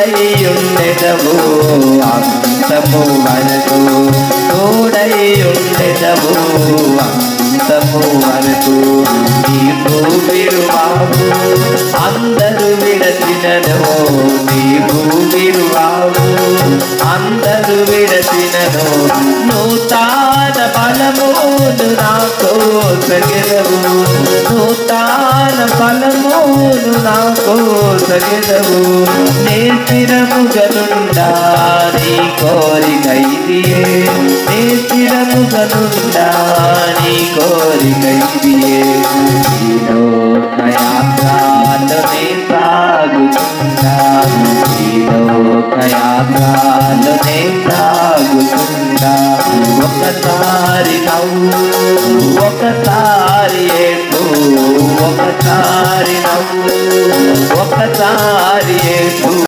తోడై ఉండెదవు అంతము వరకు తోడై ఉండెదవు అంతము వరకు నీవు విడువావు అందరూ విడచినను నీవు విడువావు అందరూ విడచినను నూతన బలమును నాకు సగెదవు నూతన బలమును నాకు సగెదవు నే స్థిరముగనుండా నీ కోరిక ఇదియే నే స్థిరముగనుండా నీ కోరిక ఇదియే ఈ లోకయాత్రలోనే సాగుతున్నా ఈ లోకయాత్రలోనే సాగుతున్నా ఒకసారి నవ్వు ఒకసారి ఏడు ఒకసారి నవ్వు ఒకసారి ఏడు